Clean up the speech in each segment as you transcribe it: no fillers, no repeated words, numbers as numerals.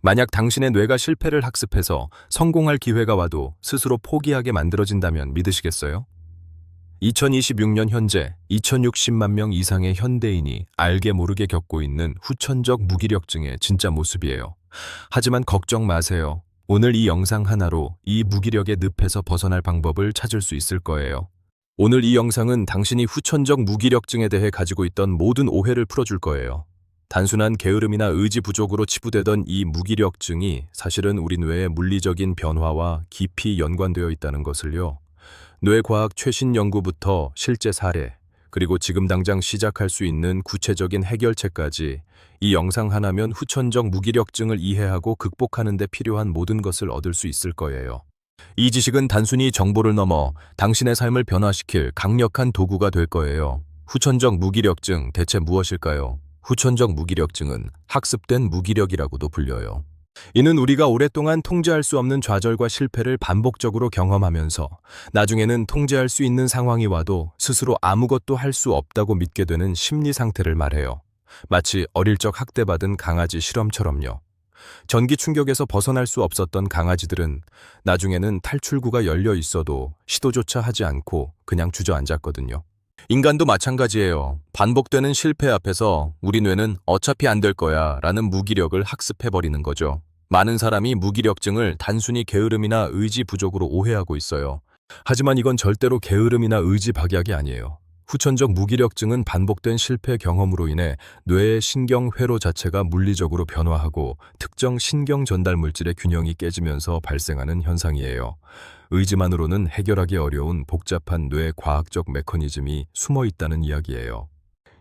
만약 당신의 뇌가 실패를 학습해서 성공할 기회가 와도 스스로 포기하게 만들어진다면 믿으시겠어요? 2026년 현재 2060만 명 이상의 현대인이 알게 모르게 겪고 있는 후천적 무기력증의 진짜 모습이에요. 하지만 걱정 마세요. 오늘 이 영상 하나로 이 무기력의 늪에서 벗어날 방법을 찾을 수 있을 거예요. 오늘 이 영상은 당신이 후천적 무기력증에 대해 가지고 있던 모든 오해를 풀어줄 거예요. 단순한 게으름이나 의지 부족으로 치부되던 이 무기력증이 사실은 우리 뇌의 물리적인 변화와 깊이 연관되어 있다는 것을요. 뇌과학 최신 연구부터 실제 사례, 그리고 지금 당장 시작할 수 있는 구체적인 해결책까지 이 영상 하나면 후천적 무기력증을 이해하고 극복하는 데 필요한 모든 것을 얻을 수 있을 거예요. 이 지식은 단순히 정보를 넘어 당신의 삶을 변화시킬 강력한 도구가 될 거예요. 후천적 무기력증 대체 무엇일까요? 후천적 무기력증은 학습된 무기력이라고도 불려요. 이는 우리가 오랫동안 통제할 수 없는 좌절과 실패를 반복적으로 경험하면서 나중에는 통제할 수 있는 상황이 와도 스스로 아무것도 할 수 없다고 믿게 되는 심리 상태를 말해요. 마치 어릴 적 학대받은 강아지 실험처럼요. 전기 충격에서 벗어날 수 없었던 강아지들은 나중에는 탈출구가 열려 있어도 시도조차 하지 않고 그냥 주저앉았거든요. 인간도 마찬가지예요. 반복되는 실패 앞에서 우리 뇌는 어차피 안 될 거야 라는 무기력을 학습해버리는 거죠. 많은 사람이 무기력증을 단순히 게으름이나 의지 부족으로 오해하고 있어요. 하지만 이건 절대로 게으름이나 의지 박약이 아니에요. 후천적 무기력증은 반복된 실패 경험으로 인해 뇌의 신경 회로 자체가 물리적으로 변화하고 특정 신경 전달 물질의 균형이 깨지면서 발생하는 현상이에요. 의지만으로는 해결하기 어려운 복잡한 뇌 과학적 메커니즘이 숨어 있다는 이야기예요.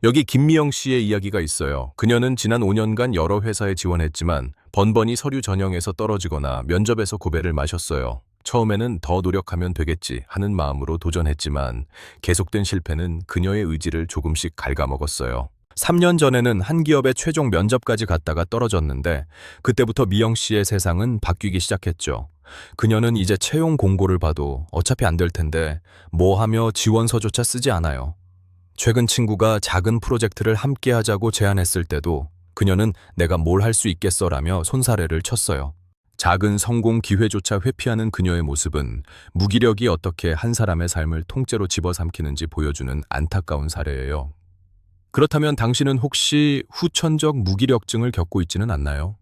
여기 김미영 씨의 이야기가 있어요. 그녀는 지난 5년간 여러 회사에 지원했지만 번번이 서류 전형에서 떨어지거나 면접에서 고배를 마셨어요. 처음에는 더 노력하면 되겠지 하는 마음으로 도전했지만 계속된 실패는 그녀의 의지를 조금씩 갉아먹었어요. 3년 전에는 한 기업의 최종 면접까지 갔다가 떨어졌는데 그때부터 미영 씨의 세상은 바뀌기 시작했죠. 그녀는 이제 채용 공고를 봐도 어차피 안 될 텐데 뭐 하며 지원서조차 쓰지 않아요. 최근 친구가 작은 프로젝트를 함께 하자고 제안했을 때도 그녀는 내가 뭘 할 수 있겠어라며 손사래를 쳤어요. 작은 성공 기회조차 회피하는 그녀의 모습은 무기력이 어떻게 한 사람의 삶을 통째로 집어삼키는지 보여주는 안타까운 사례예요. 그렇다면 당신은 혹시 후천적 무기력증을 겪고 있지는 않나요?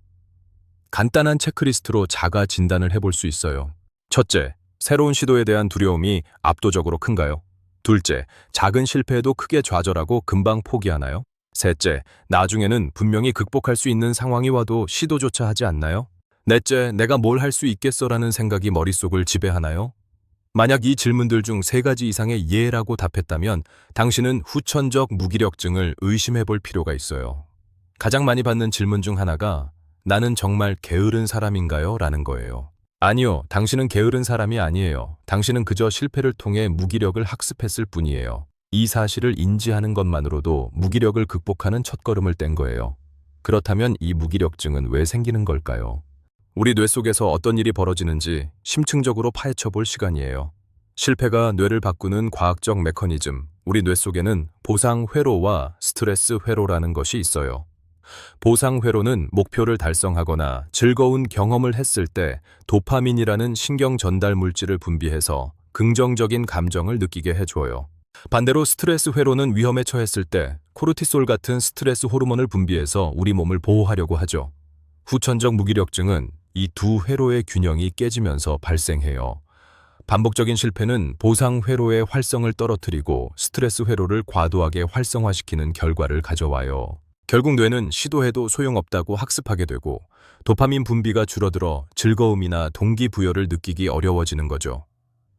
간단한 체크리스트로 자가 진단을 해볼 수 있어요. 첫째, 새로운 시도에 대한 두려움이 압도적으로 큰가요? 둘째, 작은 실패에도 크게 좌절하고 금방 포기하나요? 셋째, 나중에는 분명히 극복할 수 있는 상황이 와도 시도조차 하지 않나요? 넷째, 내가 뭘 할 수 있겠어라는 생각이 머릿속을 지배하나요? 만약 이 질문들 중 3가지 이상의 예라고 답했다면 당신은 후천적 무기력증을 의심해 볼 필요가 있어요. 가장 많이 받는 질문 중 하나가 나는 정말 게으른 사람인가요? 라는 거예요. 아니요, 당신은 게으른 사람이 아니에요. 당신은 그저 실패를 통해 무기력을 학습했을 뿐이에요. 이 사실을 인지하는 것만으로도 무기력을 극복하는 첫걸음을 뗀 거예요. 그렇다면 이 무기력증은 왜 생기는 걸까요? 우리 뇌 속에서 어떤 일이 벌어지는지 심층적으로 파헤쳐 볼 시간이에요. 실패가 뇌를 바꾸는 과학적 메커니즘, 우리 뇌 속에는 보상 회로와 스트레스 회로라는 것이 있어요. 보상 회로는 목표를 달성하거나 즐거운 경험을 했을 때 도파민이라는 신경 전달 물질을 분비해서 긍정적인 감정을 느끼게 해줘요. 반대로 스트레스 회로는 위험에 처했을 때 코르티솔 같은 스트레스 호르몬을 분비해서 우리 몸을 보호하려고 하죠. 후천적 무기력증은 이 두 회로의 균형이 깨지면서 발생해요. 반복적인 실패는 보상 회로의 활성을 떨어뜨리고 스트레스 회로를 과도하게 활성화시키는 결과를 가져와요. 결국 뇌는 시도해도 소용없다고 학습하게 되고 도파민 분비가 줄어들어 즐거움이나 동기부여를 느끼기 어려워지는 거죠.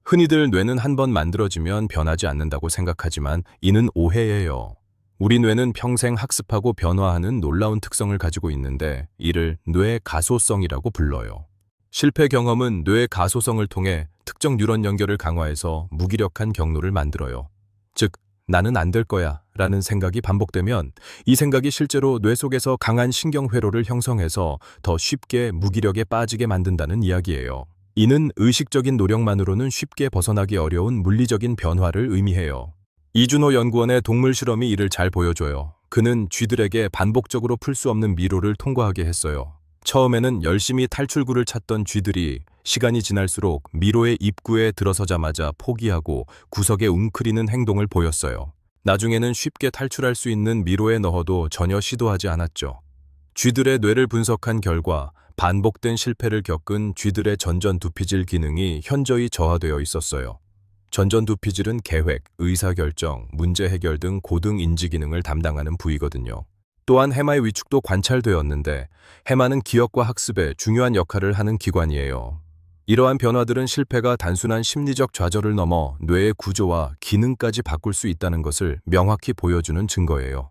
흔히들 뇌는 한 번 만들어지면 변하지 않는다고 생각하지만 이는 오해예요. 우리 뇌는 평생 학습하고 변화하는 놀라운 특성을 가지고 있는데 이를 뇌 가소성이라고 불러요. 실패 경험은 뇌의 가소성을 통해 특정 뉴런 연결을 강화해서 무기력한 경로를 만들어요. 즉, 나는 안 될 거야 라는 생각이 반복되면 이 생각이 실제로 뇌 속에서 강한 신경회로를 형성해서 더 쉽게 무기력에 빠지게 만든다는 이야기예요. 이는 의식적인 노력만으로는 쉽게 벗어나기 어려운 물리적인 변화를 의미해요. 이준호 연구원의 동물 실험이 이를 잘 보여줘요. 그는 쥐들에게 반복적으로 풀 수 없는 미로를 통과하게 했어요. 처음에는 열심히 탈출구를 찾던 쥐들이 시간이 지날수록 미로의 입구에 들어서자마자 포기하고 구석에 웅크리는 행동을 보였어요. 나중에는 쉽게 탈출할 수 있는 미로에 넣어도 전혀 시도하지 않았죠. 쥐들의 뇌를 분석한 결과 반복된 실패를 겪은 쥐들의 전전두피질 기능이 현저히 저하되어 있었어요. 전전두피질은 계획, 의사결정, 문제 해결 등 고등 인지 기능을 담당하는 부위거든요. 또한 해마의 위축도 관찰되었는데 해마는 기억과 학습에 중요한 역할을 하는 기관이에요. 이러한 변화들은 실패가 단순한 심리적 좌절을 넘어 뇌의 구조와 기능까지 바꿀 수 있다는 것을 명확히 보여주는 증거예요.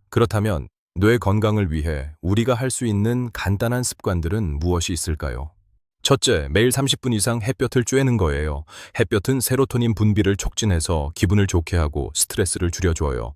그렇다면 뇌 건강을 위해 우리가 할 수 있는 간단한 습관들은 무엇이 있을까요? 첫째, 매일 30분 이상 햇볕을 쬐는 거예요. 햇볕은 세로토닌 분비를 촉진해서 기분을 좋게 하고 스트레스를 줄여줘요.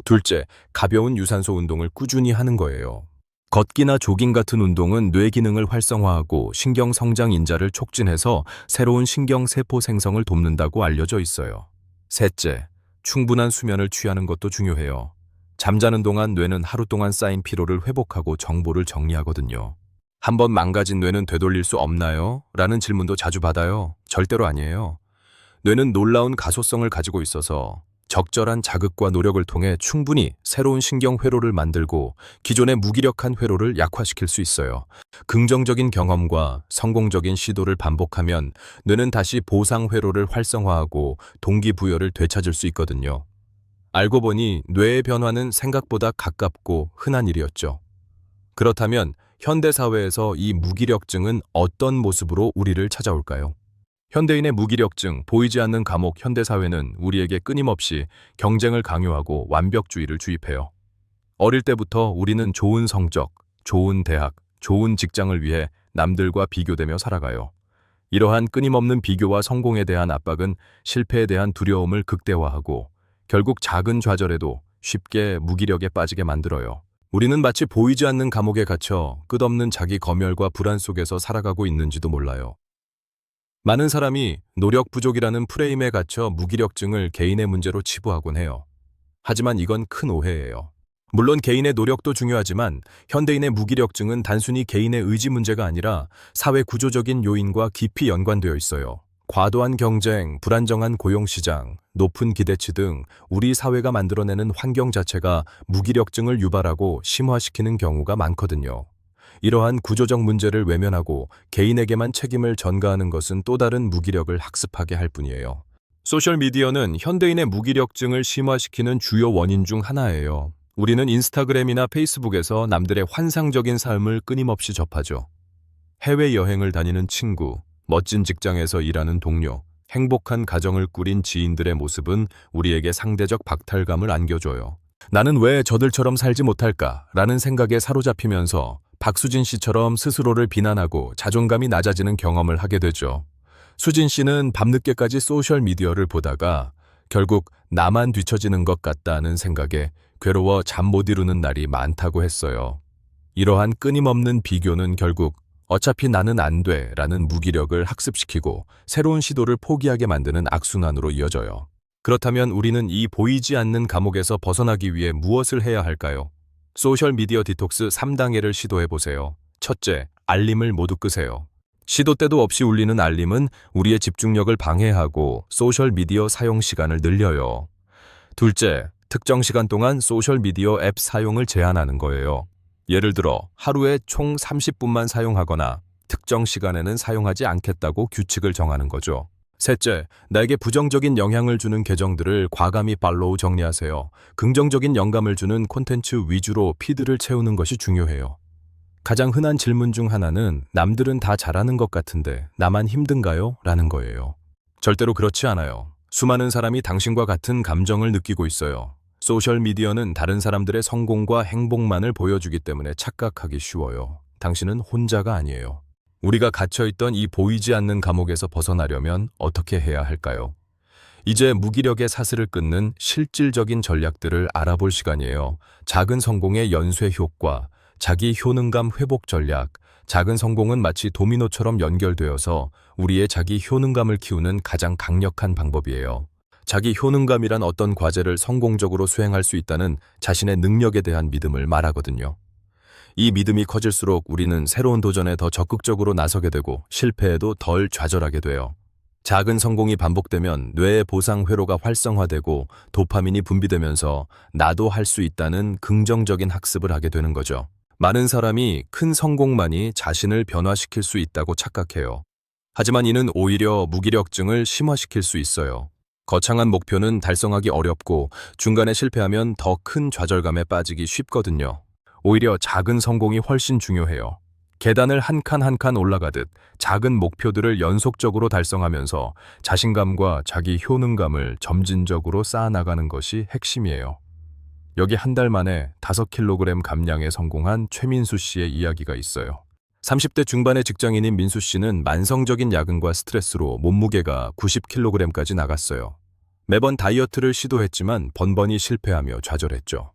둘째, 가벼운 유산소 운동을 꾸준히 하는 거예요. 걷기나 조깅 같은 운동은 뇌 기능을 활성화하고 신경 성장 인자를 촉진해서 새로운 신경 세포 생성을 돕는다고 알려져 있어요. 셋째, 충분한 수면을 취하는 것도 중요해요. 잠자는 동안 뇌는 하루 동안 쌓인 피로를 회복하고 정보를 정리하거든요. 한번 망가진 뇌는 되돌릴 수 없나요? 라는 질문도 자주 받아요. 절대로 아니에요. 뇌는 놀라운 가소성을 가지고 있어서 적절한 자극과 노력을 통해 충분히 새로운 신경 회로를 만들고 기존의 무기력한 회로를 약화시킬 수 있어요. 긍정적인 경험과 성공적인 시도를 반복하면 뇌는 다시 보상 회로를 활성화하고 동기부여를 되찾을 수 있거든요. 알고 보니 뇌의 변화는 생각보다 가깝고 흔한 일이었죠. 그렇다면 현대사회에서 이 무기력증은 어떤 모습으로 우리를 찾아올까요? 현대인의 무기력증, 보이지 않는 감옥 현대사회는 우리에게 끊임없이 경쟁을 강요하고 완벽주의를 주입해요. 어릴 때부터 우리는 좋은 성적, 좋은 대학, 좋은 직장을 위해 남들과 비교되며 살아가요. 이러한 끊임없는 비교와 성공에 대한 압박은 실패에 대한 두려움을 극대화하고 결국 작은 좌절에도 쉽게 무기력에 빠지게 만들어요. 우리는 마치 보이지 않는 감옥에 갇혀 끝없는 자기 검열과 불안 속에서 살아가고 있는지도 몰라요. 많은 사람이 노력 부족이라는 프레임에 갇혀 무기력증을 개인의 문제로 치부하곤 해요. 하지만 이건 큰 오해예요. 물론 개인의 노력도 중요하지만 현대인의 무기력증은 단순히 개인의 의지 문제가 아니라 사회 구조적인 요인과 깊이 연관되어 있어요. 과도한 경쟁, 불안정한 고용시장, 높은 기대치 등 우리 사회가 만들어내는 환경 자체가 무기력증을 유발하고 심화시키는 경우가 많거든요. 이러한 구조적 문제를 외면하고 개인에게만 책임을 전가하는 것은 또 다른 무기력을 학습하게 할 뿐이에요. 소셜미디어는 현대인의 무기력증을 심화시키는 주요 원인 중 하나예요. 우리는 인스타그램이나 페이스북에서 남들의 환상적인 삶을 끊임없이 접하죠. 해외여행을 다니는 친구, 멋진 직장에서 일하는 동료, 행복한 가정을 꾸린 지인들의 모습은 우리에게 상대적 박탈감을 안겨줘요. 나는 왜 저들처럼 살지 못할까? 라는 생각에 사로잡히면서 박수진 씨처럼 스스로를 비난하고 자존감이 낮아지는 경험을 하게 되죠. 수진 씨는 밤늦게까지 소셜미디어를 보다가 결국 나만 뒤처지는 것 같다는 생각에 괴로워 잠 못 이루는 날이 많다고 했어요. 이러한 끊임없는 비교는 결국 어차피 나는 안 돼 라는 무기력을 학습시키고 새로운 시도를 포기하게 만드는 악순환으로 이어져요. 그렇다면 우리는 이 보이지 않는 감옥에서 벗어나기 위해 무엇을 해야 할까요? 소셜미디어 디톡스 3단계를 시도해보세요. 첫째, 알림을 모두 끄세요. 시도 때도 없이 울리는 알림은 우리의 집중력을 방해하고 소셜미디어 사용 시간을 늘려요. 둘째, 특정 시간 동안 소셜미디어 앱 사용을 제한하는 거예요. 예를 들어 하루에 총 30분만 사용하거나 특정 시간에는 사용하지 않겠다고 규칙을 정하는 거죠. 셋째, 나에게 부정적인 영향을 주는 계정들을 과감히 팔로우 정리하세요. 긍정적인 영감을 주는 콘텐츠 위주로 피드를 채우는 것이 중요해요. 가장 흔한 질문 중 하나는 남들은 다 잘하는 것 같은데 나만 힘든가요? 라는 거예요. 절대로 그렇지 않아요. 수많은 사람이 당신과 같은 감정을 느끼고 있어요. 소셜미디어는 다른 사람들의 성공과 행복만을 보여주기 때문에 착각하기 쉬워요. 당신은 혼자가 아니에요. 우리가 갇혀있던 이 보이지 않는 감옥에서 벗어나려면 어떻게 해야 할까요? 이제 무기력의 사슬을 끊는 실질적인 전략들을 알아볼 시간이에요. 작은 성공의 연쇄 효과, 자기 효능감 회복 전략. 작은 성공은 마치 도미노처럼 연결되어서 우리의 자기 효능감을 키우는 가장 강력한 방법이에요. 자기 효능감이란 어떤 과제를 성공적으로 수행할 수 있다는 자신의 능력에 대한 믿음을 말하거든요. 이 믿음이 커질수록 우리는 새로운 도전에 더 적극적으로 나서게 되고 실패에도 덜 좌절하게 돼요. 작은 성공이 반복되면 뇌의 보상 회로가 활성화되고 도파민이 분비되면서 나도 할 수 있다는 긍정적인 학습을 하게 되는 거죠. 많은 사람이 큰 성공만이 자신을 변화시킬 수 있다고 착각해요. 하지만 이는 오히려 무기력증을 심화시킬 수 있어요. 거창한 목표는 달성하기 어렵고 중간에 실패하면 더 큰 좌절감에 빠지기 쉽거든요. 오히려 작은 성공이 훨씬 중요해요. 계단을 한 칸 한 칸 올라가듯 작은 목표들을 연속적으로 달성하면서 자신감과 자기 효능감을 점진적으로 쌓아나가는 것이 핵심이에요. 여기 한 달 만에 5kg 감량에 성공한 최민수 씨의 이야기가 있어요. 30대 중반의 직장인인 민수 씨는 만성적인 야근과 스트레스로 몸무게가 90kg까지 나갔어요. 매번 다이어트를 시도했지만 번번이 실패하며 좌절했죠.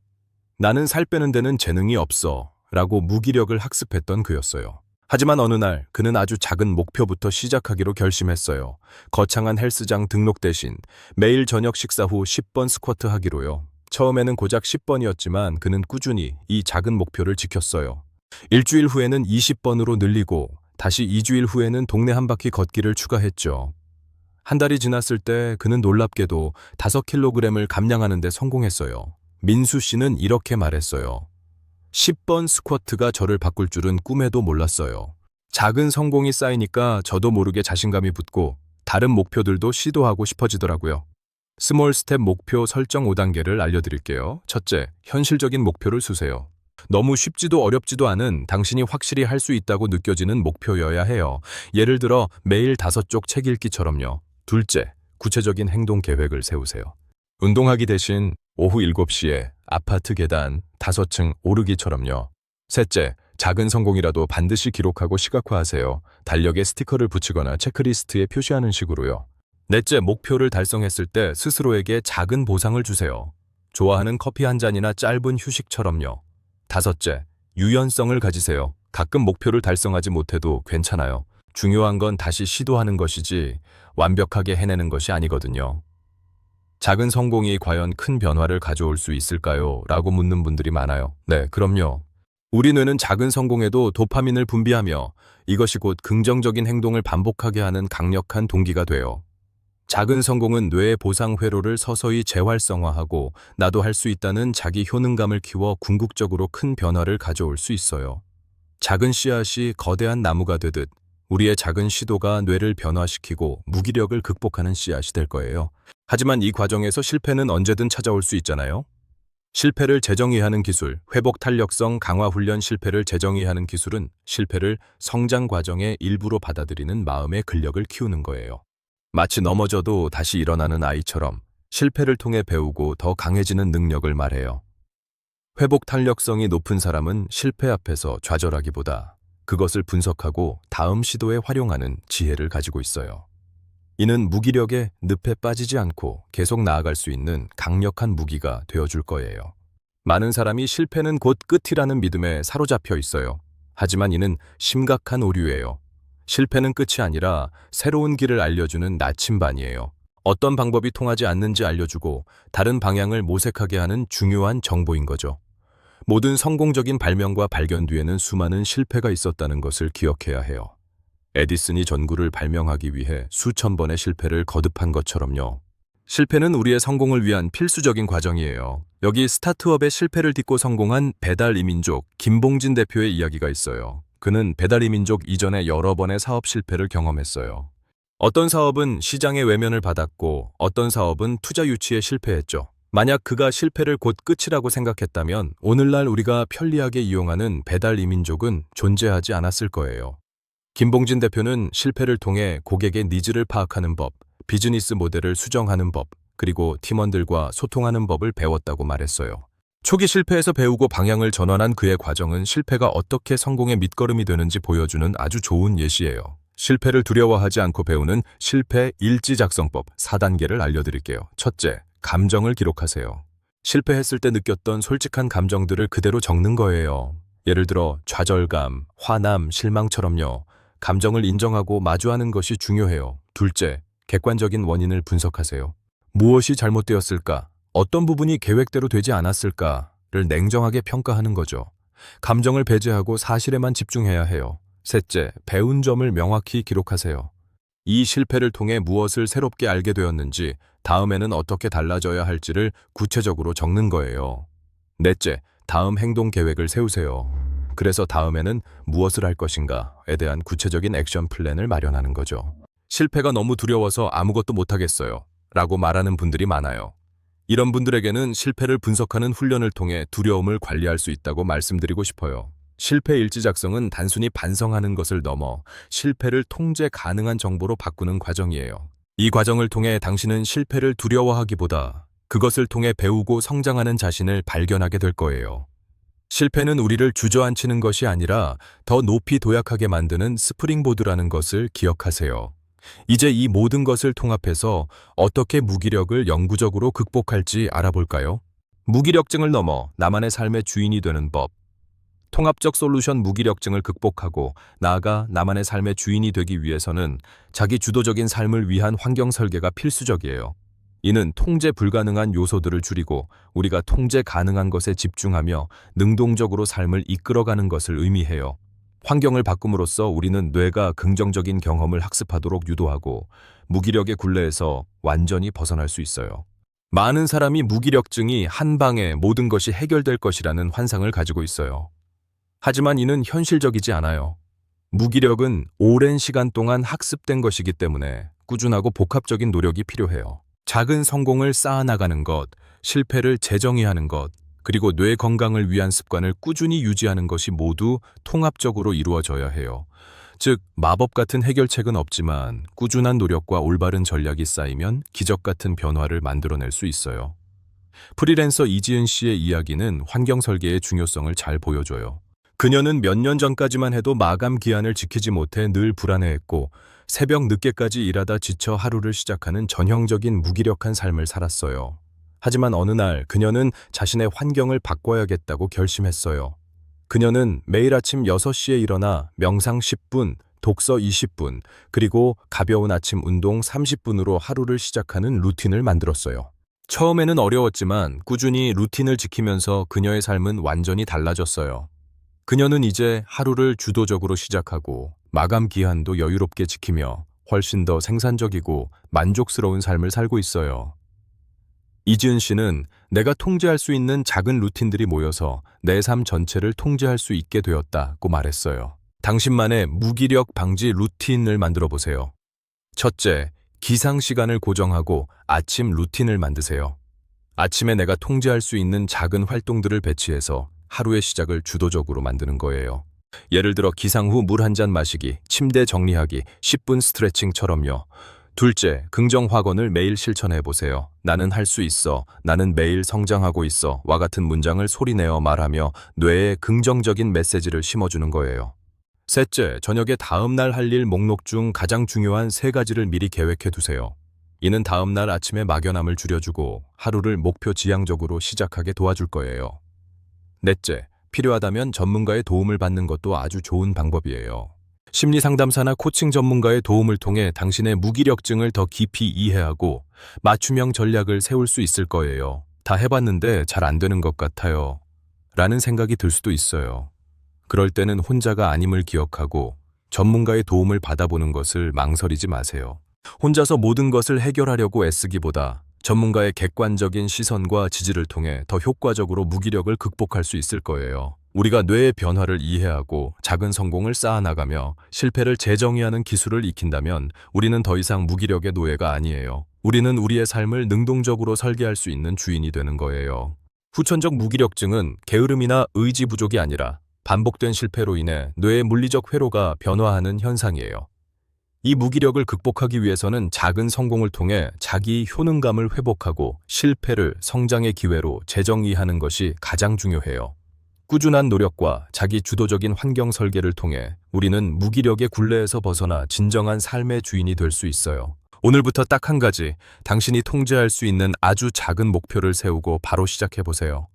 나는 살 빼는 데는 재능이 없어 라고 무기력을 학습했던 그였어요. 하지만 어느 날 그는 아주 작은 목표부터 시작하기로 결심했어요. 거창한 헬스장 등록 대신 매일 저녁 식사 후 10번 스쿼트 하기로요. 처음에는 고작 10번이었지만 그는 꾸준히 이 작은 목표를 지켰어요. 일주일 후에는 20번으로 늘리고 다시 2주일 후에는 동네 한 바퀴 걷기를 추가했죠. 한 달이 지났을 때 그는 놀랍게도 5kg을 감량하는 데 성공했어요. 민수 씨는 이렇게 말했어요. 10번 스쿼트가 저를 바꿀 줄은 꿈에도 몰랐어요. 작은 성공이 쌓이니까 저도 모르게 자신감이 붙고 다른 목표들도 시도하고 싶어지더라고요. 스몰 스텝 목표 설정 5단계를 알려드릴게요. 첫째, 현실적인 목표를 수세요. 너무 쉽지도 어렵지도 않은 당신이 확실히 할 수 있다고 느껴지는 목표여야 해요. 예를 들어 매일 5쪽 책 읽기처럼요. 둘째, 구체적인 행동 계획을 세우세요. 운동하기 대신 오후 7시에 아파트 계단 5층 오르기처럼요. 셋째, 작은 성공이라도 반드시 기록하고 시각화하세요. 달력에 스티커를 붙이거나 체크리스트에 표시하는 식으로요. 넷째, 목표를 달성했을 때 스스로에게 작은 보상을 주세요. 좋아하는 커피 한 잔이나 짧은 휴식처럼요. 다섯째, 유연성을 가지세요. 가끔 목표를 달성하지 못해도 괜찮아요. 중요한 건 다시 시도하는 것이지 완벽하게 해내는 것이 아니거든요. 작은 성공이 과연 큰 변화를 가져올 수 있을까요? 라고 묻는 분들이 많아요. 네, 그럼요. 우리 뇌는 작은 성공에도 도파민을 분비하며 이것이 곧 긍정적인 행동을 반복하게 하는 강력한 동기가 돼요. 작은 성공은 뇌의 보상 회로를 서서히 재활성화하고 나도 할 수 있다는 자기 효능감을 키워 궁극적으로 큰 변화를 가져올 수 있어요. 작은 씨앗이 거대한 나무가 되듯 우리의 작은 시도가 뇌를 변화시키고 무기력을 극복하는 씨앗이 될 거예요. 하지만 이 과정에서 실패는 언제든 찾아올 수 있잖아요. 실패를 재정의하는 기술, 회복 탄력성 강화 훈련. 실패를 재정의하는 기술은 실패를 성장 과정의 일부로 받아들이는 마음의 근력을 키우는 거예요. 마치 넘어져도 다시 일어나는 아이처럼 실패를 통해 배우고 더 강해지는 능력을 말해요. 회복 탄력성이 높은 사람은 실패 앞에서 좌절하기보다 그것을 분석하고 다음 시도에 활용하는 지혜를 가지고 있어요. 이는 무기력에 늪에 빠지지 않고 계속 나아갈 수 있는 강력한 무기가 되어줄 거예요. 많은 사람이 실패는 곧 끝이라는 믿음에 사로잡혀 있어요. 하지만 이는 심각한 오류예요. 실패는 끝이 아니라 새로운 길을 알려주는 나침반이에요. 어떤 방법이 통하지 않는지 알려주고 다른 방향을 모색하게 하는 중요한 정보인 거죠. 모든 성공적인 발명과 발견 뒤에는 수많은 실패가 있었다는 것을 기억해야 해요. 에디슨이 전구를 발명하기 위해 수천 번의 실패를 거듭한 것처럼요. 실패는 우리의 성공을 위한 필수적인 과정이에요. 여기 스타트업의 실패를 딛고 성공한 배달 2민족 김봉진 대표의 이야기가 있어요. 그는 배달 2민족 이전에 여러 번의 사업 실패를 경험했어요. 어떤 사업은 시장의 외면을 받았고 어떤 사업은 투자 유치에 실패했죠. 만약 그가 실패를 곧 끝이라고 생각했다면 오늘날 우리가 편리하게 이용하는 배달 2민족은 존재하지 않았을 거예요. 김봉진 대표는 실패를 통해 고객의 니즈를 파악하는 법, 비즈니스 모델을 수정하는 법, 그리고 팀원들과 소통하는 법을 배웠다고 말했어요. 초기 실패에서 배우고 방향을 전환한 그의 과정은 실패가 어떻게 성공의 밑거름이 되는지 보여주는 아주 좋은 예시예요. 실패를 두려워하지 않고 배우는 실패 일지작성법 4단계를 알려드릴게요. 첫째, 감정을 기록하세요. 실패했을 때 느꼈던 솔직한 감정들을 그대로 적는 거예요. 예를 들어 좌절감, 화남, 실망처럼요. 감정을 인정하고 마주하는 것이 중요해요. 둘째, 객관적인 원인을 분석하세요. 무엇이 잘못되었을까? 어떤 부분이 계획대로 되지 않았을까를 냉정하게 평가하는 거죠. 감정을 배제하고 사실에만 집중해야 해요. 셋째, 배운 점을 명확히 기록하세요. 이 실패를 통해 무엇을 새롭게 알게 되었는지, 다음에는 어떻게 달라져야 할지를 구체적으로 적는 거예요. 넷째, 다음 행동 계획을 세우세요. 그래서 다음에는 무엇을 할 것인가에 대한 구체적인 액션 플랜을 마련하는 거죠. 실패가 너무 두려워서 아무것도 못하겠어요 라고 말하는 분들이 많아요. 이런 분들에게는 실패를 분석하는 훈련을 통해 두려움을 관리할 수 있다고 말씀드리고 싶어요. 실패 일지 작성은 단순히 반성하는 것을 넘어 실패를 통제 가능한 정보로 바꾸는 과정이에요. 이 과정을 통해 당신은 실패를 두려워하기보다 그것을 통해 배우고 성장하는 자신을 발견하게 될 거예요. 실패는 우리를 주저앉히는 것이 아니라 더 높이 도약하게 만드는 스프링보드라는 것을 기억하세요. 이제 이 모든 것을 통합해서 어떻게 무기력을 영구적으로 극복할지 알아볼까요? 무기력증을 넘어 나만의 삶의 주인이 되는 법. 통합적 솔루션. 무기력증을 극복하고 나아가 나만의 삶의 주인이 되기 위해서는 자기 주도적인 삶을 위한 환경 설계가 필수적이에요. 이는 통제 불가능한 요소들을 줄이고 우리가 통제 가능한 것에 집중하며 능동적으로 삶을 이끌어가는 것을 의미해요. 환경을 바꿈으로써 우리는 뇌가 긍정적인 경험을 학습하도록 유도하고 무기력의 굴레에서 완전히 벗어날 수 있어요. 많은 사람이 무기력증이 한 방에 모든 것이 해결될 것이라는 환상을 가지고 있어요. 하지만 이는 현실적이지 않아요. 무기력은 오랜 시간 동안 학습된 것이기 때문에 꾸준하고 복합적인 노력이 필요해요. 작은 성공을 쌓아나가는 것, 실패를 재정의하는 것, 그리고 뇌 건강을 위한 습관을 꾸준히 유지하는 것이 모두 통합적으로 이루어져야 해요. 즉, 마법 같은 해결책은 없지만 꾸준한 노력과 올바른 전략이 쌓이면 기적 같은 변화를 만들어낼 수 있어요. 프리랜서 이지은 씨의 이야기는 환경 설계의 중요성을 잘 보여줘요. 그녀는 몇 년 전까지만 해도 마감 기한을 지키지 못해 늘 불안해했고 새벽 늦게까지 일하다 지쳐 하루를 시작하는 전형적인 무기력한 삶을 살았어요. 하지만 어느 날 그녀는 자신의 환경을 바꿔야겠다고 결심했어요. 그녀는 매일 아침 6시에 일어나 명상 10분, 독서 20분, 그리고 가벼운 아침 운동 30분으로 하루를 시작하는 루틴을 만들었어요. 처음에는 어려웠지만 꾸준히 루틴을 지키면서 그녀의 삶은 완전히 달라졌어요. 그녀는 이제 하루를 주도적으로 시작하고 마감 기한도 여유롭게 지키며 훨씬 더 생산적이고 만족스러운 삶을 살고 있어요. 이지은 씨는 내가 통제할 수 있는 작은 루틴들이 모여서 내 삶 전체를 통제할 수 있게 되었다고 말했어요. 당신만의 무기력 방지 루틴을 만들어 보세요. 첫째, 기상 시간을 고정하고 아침 루틴을 만드세요. 아침에 내가 통제할 수 있는 작은 활동들을 배치해서 하루의 시작을 주도적으로 만드는 거예요. 예를 들어 기상 후 물 한 잔 마시기, 침대 정리하기, 10분 스트레칭처럼요. 둘째, 긍정 확언을 매일 실천해 보세요. 나는 할 수 있어, 나는 매일 성장하고 있어 와 같은 문장을 소리내어 말하며 뇌에 긍정적인 메시지를 심어주는 거예요. 셋째, 저녁에 다음 날 할 일 목록 중 가장 중요한 3가지를 미리 계획해 두세요. 이는 다음 날 아침에 막연함을 줄여주고 하루를 목표 지향적으로 시작하게 도와줄 거예요. 넷째, 필요하다면 전문가의 도움을 받는 것도 아주 좋은 방법이에요. 심리 상담사나 코칭 전문가의 도움을 통해 당신의 무기력증을 더 깊이 이해하고 맞춤형 전략을 세울 수 있을 거예요. 다 해봤는데 잘 안 되는 것 같아요. 라는 생각이 들 수도 있어요. 그럴 때는 혼자가 아님을 기억하고 전문가의 도움을 받아보는 것을 망설이지 마세요. 혼자서 모든 것을 해결하려고 애쓰기보다 전문가의 객관적인 시선과 지지를 통해 더 효과적으로 무기력을 극복할 수 있을 거예요. 우리가 뇌의 변화를 이해하고 작은 성공을 쌓아나가며 실패를 재정의하는 기술을 익힌다면 우리는 더 이상 무기력의 노예가 아니에요. 우리는 우리의 삶을 능동적으로 설계할 수 있는 주인이 되는 거예요. 후천적 무기력증은 게으름이나 의지 부족이 아니라 반복된 실패로 인해 뇌의 물리적 회로가 변화하는 현상이에요. 이 무기력을 극복하기 위해서는 작은 성공을 통해 자기 효능감을 회복하고 실패를 성장의 기회로 재정의하는 것이 가장 중요해요. 꾸준한 노력과 자기 주도적인 환경 설계를 통해 우리는 무기력의 굴레에서 벗어나 진정한 삶의 주인이 될 수 있어요. 오늘부터 딱 한 가지, 당신이 통제할 수 있는 아주 작은 목표를 세우고 바로 시작해보세요.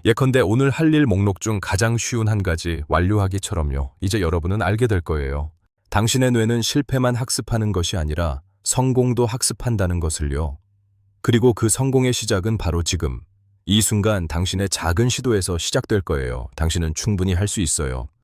예컨대 오늘 할 일 목록 중 가장 쉬운 한 가지 완료하기처럼요. 이제 여러분은 알게 될 거예요. 당신의 뇌는 실패만 학습하는 것이 아니라 성공도 학습한다는 것을요. 그리고 그 성공의 시작은 바로 지금, 이 순간 당신의 작은 시도에서 시작될 거예요. 당신은 충분히 할 수 있어요.